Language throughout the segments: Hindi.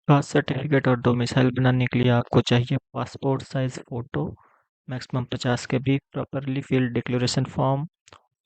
कास्ट सर्टिफिकेट और डोमिसाइल बनाने के लिए आपको चाहिए passport size photo, maximum 50 KB, properly filled declaration form,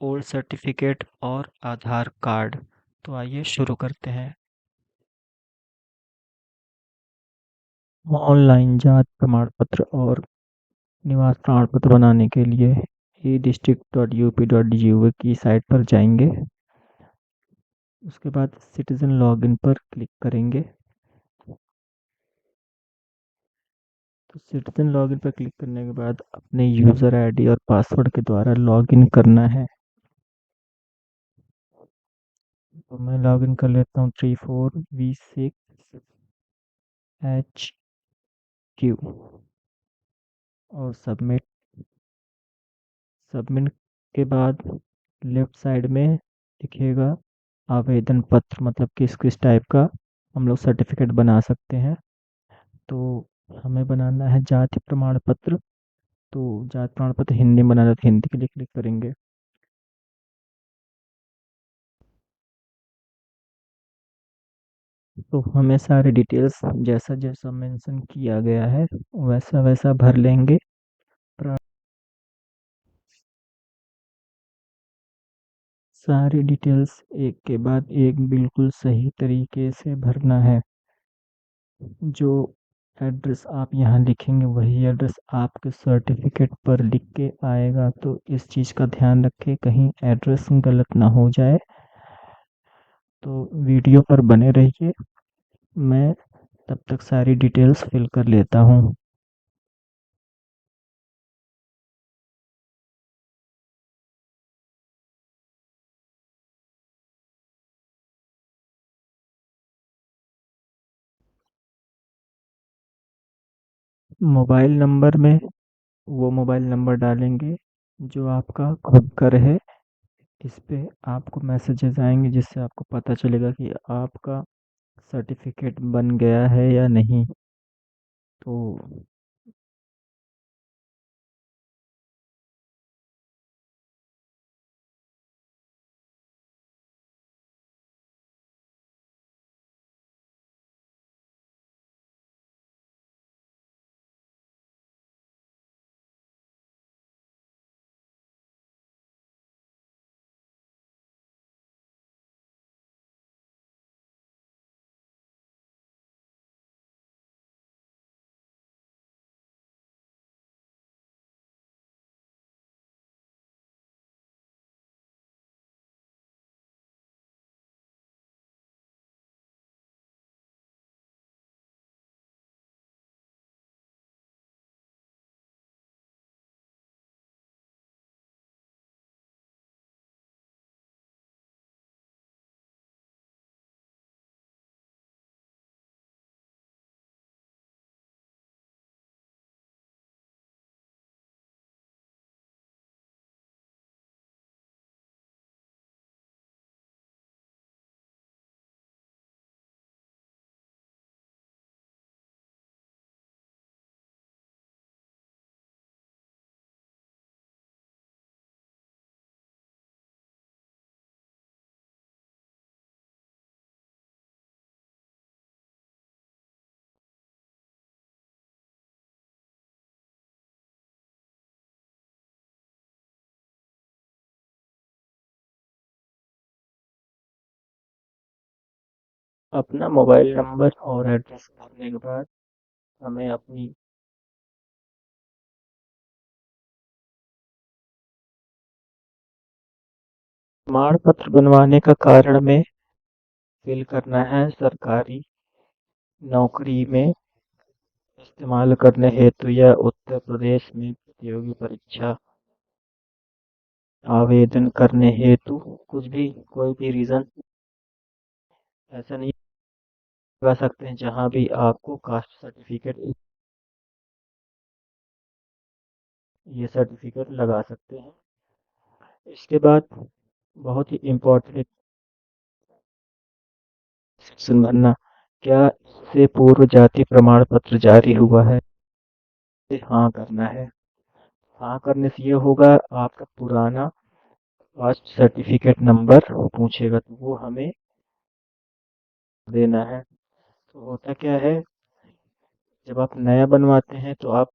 old certificate और आधार कार्ड। तो आइए शुरू करते हैं। ऑनलाइन जात प्रमाण पत्र और निवास प्रमाण पत्र बनाने के लिए e-district.up.gov की साइट पर जाएंगे। उसके बाद सिटीजन लॉगिन पर क्लिक करेंगे। तो सिटीजन लॉगिन पर क्लिक करने के बाद अपने यूज़र आईडी और पासवर्ड के द्वारा लॉगिन करना है। तो मैं लॉगिन कर लेता हूँ 34V6HQ और सबमिट। सबमिट के बाद लेफ्ट साइड में दिखेगा आवेदन पत्र, मतलब किस किस टाइप का हम लोग सर्टिफिकेट बना सकते हैं। तो हमें बनाना है जाति प्रमाण पत्र। तो जाति प्रमाण पत्र हिंदी में बनाना है तो हिंदी के लिए क्लिक करेंगे। तो हमें सारे डिटेल्स जैसा जैसा मेंशन किया गया है वैसा वैसा भर लेंगे। सारी डिटेल्स एक के बाद एक बिल्कुल सही तरीके से भरना है। जो एड्रेस आप यहाँ लिखेंगे वही एड्रेस आपके सर्टिफिकेट पर लिख के आएगा, तो इस चीज़ का ध्यान रखें कहीं एड्रेस गलत ना हो जाए। तो वीडियो पर बने रहिए, मैं तब तक सारी डिटेल्स फिल कर लेता हूँ। मोबाइल नंबर में वो मोबाइल नंबर डालेंगे जो आपका खुद का रहे। इस पे आपको मैसेजेस आएंगे जिससे आपको पता चलेगा कि आपका सर्टिफिकेट बन गया है या नहीं। तो अपना मोबाइल नंबर और एड्रेस भरने के बाद हमें अपनी प्रमाण पत्र बनवाने का कारण में फिल करना है सरकारी नौकरी में इस्तेमाल करने हेतु या उत्तर प्रदेश में प्रतियोगी परीक्षा आवेदन करने हेतु कुछ भी कोई भी रीज़न ऐसा नहीं लगा सकते हैं। जहाँ भी आपको कास्ट सर्टिफिकेट ये सर्टिफिकेट लगा सकते हैं। इसके बाद बहुत ही इम्पोर्टेंट सेक्शन भरना, क्या इससे पूर्व जाति प्रमाण पत्र जारी हुआ है? हाँ करना है। हाँ करने से ये होगा आपका पुराना कास्ट सर्टिफिकेट नंबर पूछेगा तो वो हमें देना है। तो होता क्या है, जब आप नया बनवाते हैं तो आप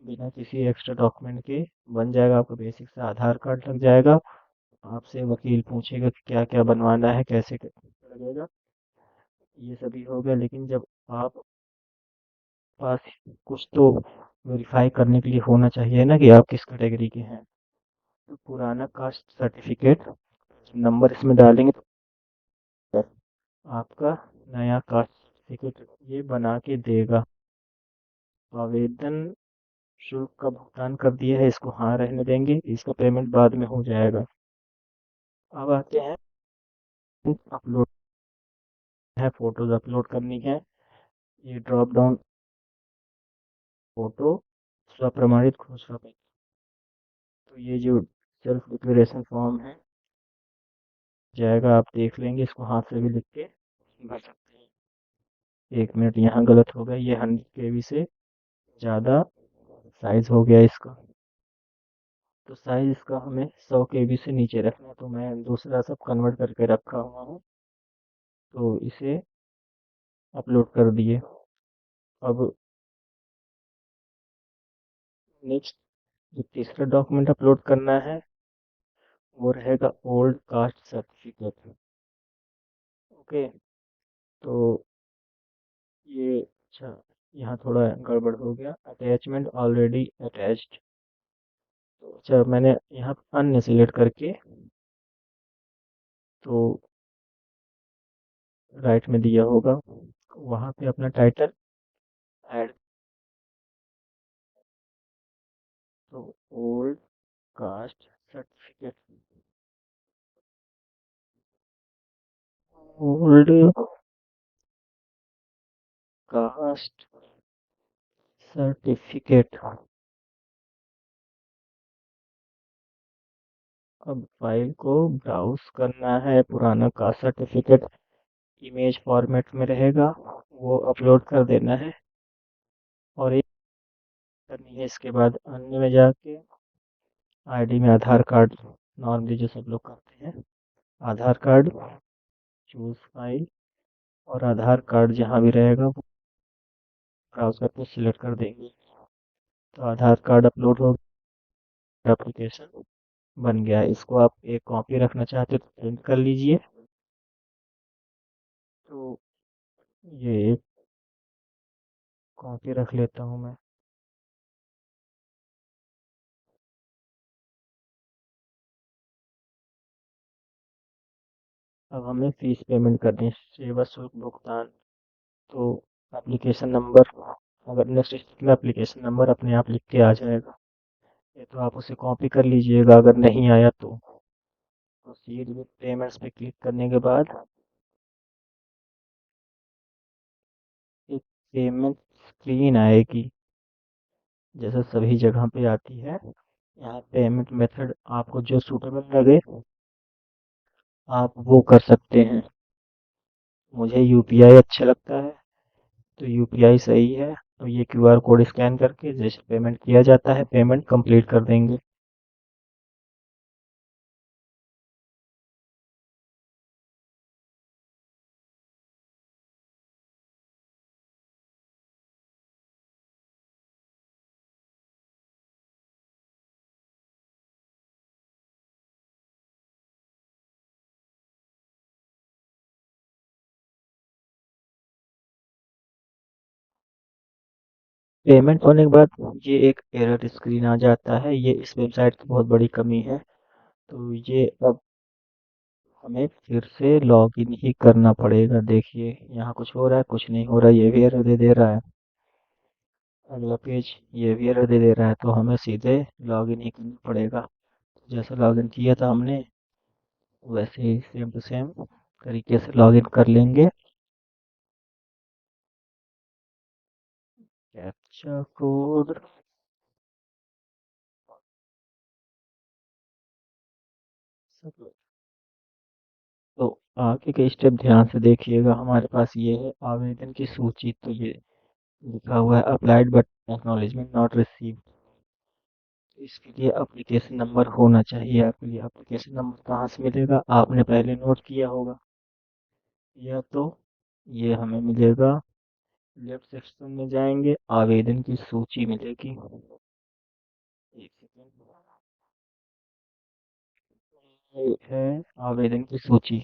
बिना किसी एक्स्ट्रा डॉक्यूमेंट के बन जाएगा, आपका बेसिक से आधार कार्ड लग जाएगा। आपसे वकील पूछेगा कि क्या क्या बनवाना है, कैसे लगेगा, ये सभी हो गया। लेकिन जब आप पास कुछ तो वेरीफाई करने के लिए होना चाहिए ना कि आप किस कैटेगरी के हैं। तो पुराना कास्ट सर्टिफिकेट नंबर इसमें डालेंगे तो आपका नया कास्ट सर्टिफिकेट ये बना के देगा। आवेदन शुल्क का भुगतान कर दिया है, इसको हाँ रहने देंगे, इसका पेमेंट बाद में हो जाएगा। अब आते हैं अपलोड, है फोटोज अपलोड करनी है। ये ड्रॉप डाउन फोटो स्वप्रमाणित घोषणा पत्र, तो ये जो सेल्फ डिक्लेरेशन फॉर्म है जाएगा, आप देख लेंगे, इसको हाथ से भी लिख के भर सकते हैं। 1 मिनट, यहाँ गलत हो गया, ये 100 KB से ज़्यादा साइज हो गया इसका। तो साइज इसका हमें 100 KB से नीचे रखना है, तो मैं दूसरा सब कन्वर्ट करके रखा हुआ हूँ, तो इसे अपलोड कर दिए। अब नेक्स्ट जो तीसरा डॉक्यूमेंट अपलोड करना है वो रहेगा ओल्ड कास्ट सर्टिफिकेट। ओके, तो ये अच्छा, यहाँ थोड़ा गड़बड़ हो गया, अटैचमेंट ऑलरेडी अटैच्ड। तो अच्छा, मैंने यहाँ अन्य सिलेक्ट करके, तो राइट में दिया होगा, वहाँ पे अपना टाइटल ऐड। तो old caste certificate, old caste certificate. अब फाइल को ब्राउज करना है, पुराना कास्ट सर्टिफिकेट इमेज फॉर्मेट में रहेगा, वो अपलोड कर देना है। और एक करनी है इसके बाद अन्य में जाके आईडी में आधार कार्ड, नॉर्मली जो सब लोग करते हैं, आधार कार्ड, चूज फाइल, और आधार कार्ड जहाँ भी रहेगा वो ब्राउज करके सिलेक्ट कर देंगे, तो आधार कार्ड अपलोड हो गया, एप्लीकेशन बन गया। इसको आप एक कॉपी रखना चाहते हो तो प्रिंट कर लीजिए। तो ये एक कॉपी रख लेता हूँ मैं। अब हमें फीस पेमेंट करनी है, सेवा शुल्क भुगतान। तो एप्लीकेशन नंबर, अगर नेक्स्ट स्टेप में एप्लीकेशन नंबर अपने आप लिख के आ जाएगा, ये तो आप उसे कॉपी कर लीजिएगा, अगर नहीं आया तो प्रोसीड विद पेमेंट्स पे क्लिक करने के बाद एक पेमेंट स्क्रीन आएगी, जैसे सभी जगह पे आती है। यहाँ पेमेंट मेथड आपको जो सूटेबल लगे आप वो कर सकते हैं। मुझे यूपीआई अच्छा लगता है, तो यूपीआई सही है। तो ये क्यूआर कोड स्कैन करके जैसे पेमेंट किया जाता है, पेमेंट कंप्लीट कर देंगे। पेमेंट होने के बाद ये एक एरर स्क्रीन आ जाता है, ये इस वेबसाइट की बहुत बड़ी कमी है। तो ये अब हमें फिर से लॉगिन ही करना पड़ेगा। देखिए यहाँ कुछ हो रहा है, कुछ नहीं हो रहा, ये भी एरर दे दे रहा है। अगला पेज ये भी एरर दे दे रहा है, तो हमें सीधे लॉगिन ही करना पड़ेगा। जैसा लॉगिन किया था हमने वैसे ही सेम टू सेम तरीके से लॉगिन कर लेंगे। कैप्चा कोड, सब। तो आगे के स्टेप ध्यान से देखिएगा, हमारे पास ये है आवेदन की सूची। तो ये लिखा हुआ है applied but acknowledgement not received. इसके लिए एप्लीकेशन नंबर होना चाहिए। आपके लिए एप्लीकेशन नंबर कहाँ से मिलेगा, आपने पहले नोट किया होगा, या तो ये हमें मिलेगा। लेफ्ट सेक्शन में जाएंगे, आवेदन की सूची मिलेगी। एक सेकेंड। ये है आवेदन की सूची।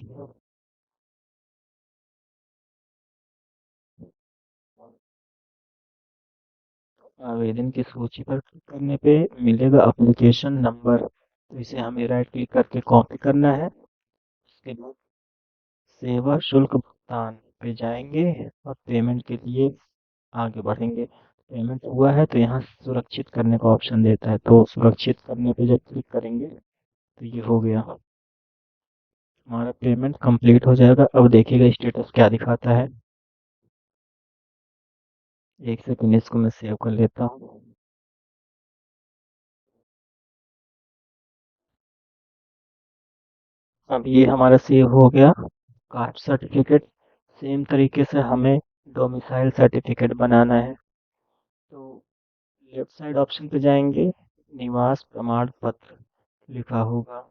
आवेदन की सूची पर क्लिक करने पे मिलेगा एप्लीकेशन नंबर, तो इसे हमें राइट क्लिक करके कॉपी करना है। उसके बाद सेवा शुल्क भुगतान पे जाएंगे और पेमेंट के लिए आगे बढ़ेंगे। पेमेंट हुआ है तो यहाँ सुरक्षित करने का ऑप्शन देता है, तो सुरक्षित करने पे जब क्लिक करेंगे तो ये हो गया, हमारा पेमेंट कंप्लीट हो जाएगा। अब देखिएगा स्टेटस क्या दिखाता है। एक सेकंड, इसको मैं सेव कर लेता हूँ। अब ये हमारा सेव हो गया। कास्ट सर्टिफिकेट, सेम तरीके से हमें डोमिसाइल सर्टिफिकेट बनाना है। तो लेफ्ट साइड ऑप्शन पे जाएंगे, निवास प्रमाण पत्र लिखा होगा,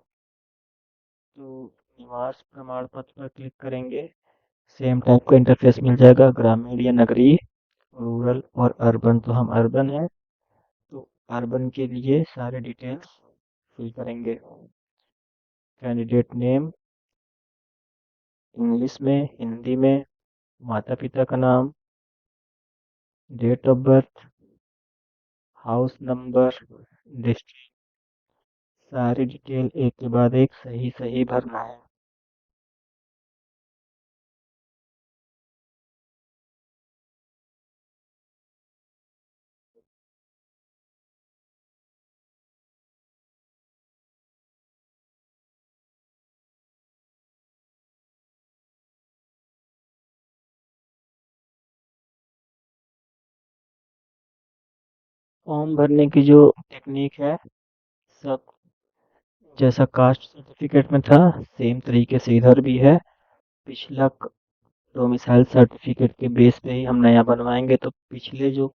तो निवास प्रमाण पत्र पर क्लिक करेंगे। सेम टाइप का इंटरफेस मिल जाएगा, ग्रामीण या नगरीय, रूरल और अर्बन, तो हम अर्बन है, तो अर्बन के लिए सारे डिटेल्स फिल करेंगे। कैंडिडेट नेम इंग्लिश में, हिंदी में, माता पिता का नाम, date of birth, house number, district, सारी डिटेल एक के बाद एक सही सही भरना है। फॉर्म भरने की जो टेक्निक है, सब जैसा कास्ट सर्टिफिकेट में था सेम तरीके से इधर भी है। पिछला डोमिसाइल सर्टिफिकेट के बेस पे ही हम नया बनवाएंगे, तो पिछले जो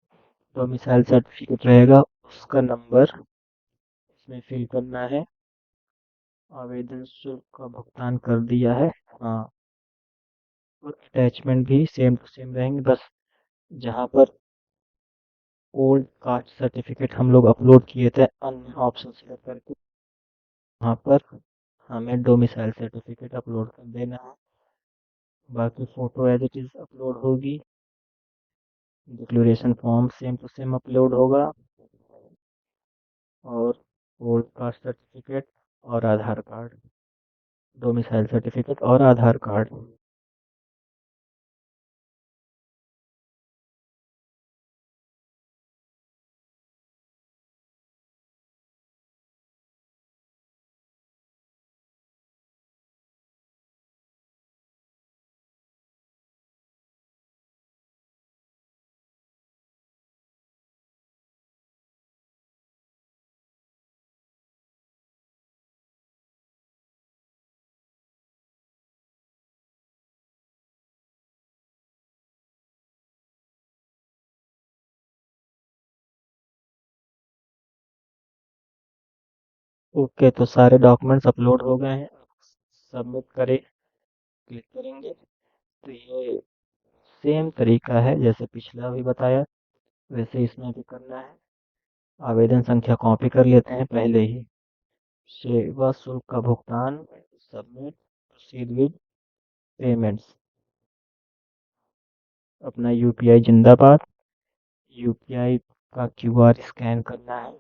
डोमिसाइल सर्टिफिकेट रहेगा उसका नंबर इसमें फिल करना है। आवेदन शुल्क का भुगतान कर दिया है, हाँ। और अटैचमेंट भी सेम टू सेम रहेंगे, बस जहाँ पर ओल्ड कास्ट सर्टिफिकेट हम लोग अपलोड किए थे अन्य ऑप्शन सेलेक्ट करके, वहाँ पर हमें डोमिसाइल सर्टिफिकेट अपलोड कर देना है। बाकी photo as it is upload होगी, declaration form same to same upload होगा, और ओल्ड कास्ट सर्टिफिकेट और आधार कार्ड, डोमिसाइल सर्टिफिकेट और आधार कार्ड। ओके, तो सारे डॉक्यूमेंट्स अपलोड हो गए हैं, सबमिट करें क्लिक करेंगे तो ये सेम तरीका है जैसे पिछला भी बताया, वैसे इसमें भी करना है। आवेदन संख्या कॉपी कर लेते हैं पहले ही। सेवा शुल्क का भुगतान, सबमिट, प्रोसीड विद पेमेंट्स, अपना यूपीआई जिंदाबाद, यूपीआई का क्यूआर स्कैन करना है।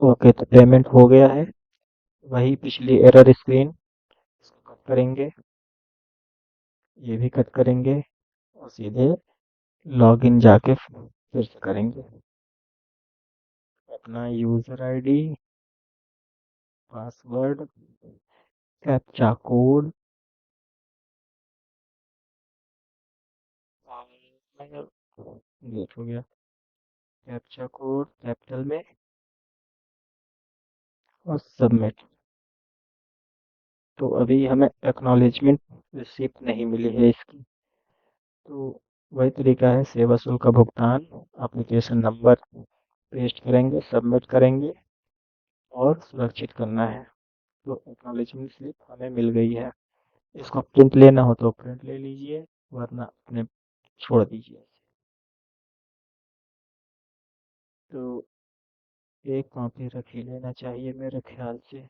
ओके, तो पेमेंट हो गया है। वही पिछली एरर स्क्रीन, इसको कट करेंगे, ये भी कट करेंगे, और सीधे लॉगिन जाके फिर से करेंगे। अपना user ID, password, captcha code, late हो गया, कैप्चा कोड कैपिटल में, और सबमिट। तो अभी हमें एक्नॉलेजमेंट रिसिप्ट नहीं मिली है इसकी। तो वही तरीका है सेवा शुल्क का भुगतान। एप्लीकेशन नंबर पेस्ट करेंगे, सबमिट करेंगे और सुरक्षित करना है। तो एक्नॉलेजमेंट स्लिप हमें मिल गई है। इसको प्रिंट लेना हो तो प्रिंट ले लीजिए, वरना अपने छोड़ दीजिए। तो एक कॉपी रख ही लेना चाहिए मेरे ख्याल से।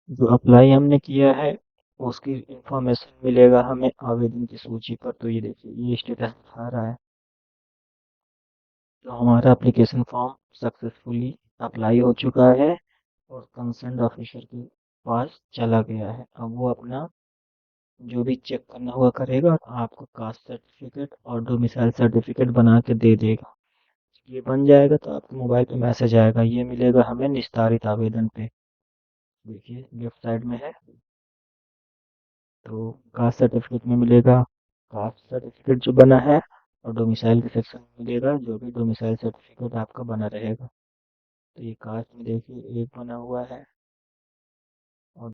जो अप्लाई हमने किया है उसकी इंफॉर्मेशन मिलेगा हमें आवेदन की सूची पर। तो ये देखिए, ये स्टेटस दिखा रहा है। तो हमारा एप्लीकेशन फॉर्म सक्सेसफुली अप्लाई हो चुका है और कंसर्न ऑफिसर के पास चला गया है। अब वो अपना जो भी चेक करना हुआ करेगा और आपको कास्ट सर्टिफिकेट और डोमिसाइल सर्टिफिकेट बना के दे देगा। ये बन जाएगा तो आपके मोबाइल पे मैसेज आएगा। ये मिलेगा हमें निस्तारित आवेदन पे। देखिए लेफ्ट साइड में है। तो कास्ट सर्टिफिकेट में मिलेगा कास्ट सर्टिफिकेट जो बना है, और डोमिसाइल के सेक्शन में मिलेगा जो भी डोमिसाइल सर्टिफिकेट आपका बना रहेगा। तो ये कास्ट में देखिए एक बना हुआ है। और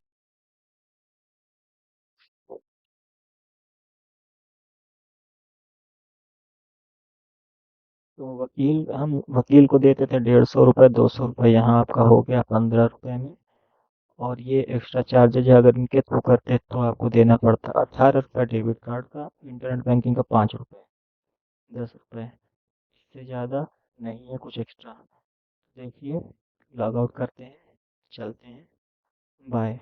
तो हम वकील को देते थे 150 रुपये, 200 रुपये, यहाँ आपका हो गया 15 रुपये में। और ये एक्स्ट्रा चार्जेज अगर इनके थ्रू करते तो आपको देना पड़ता 18 रुपये डेबिट कार्ड का, इंटरनेट बैंकिंग का 5 रुपये, 10 रुपये। इससे ज़्यादा नहीं है कुछ एक्स्ट्रा। देखिए लॉग आउट करते हैं, चलते हैं, बाय।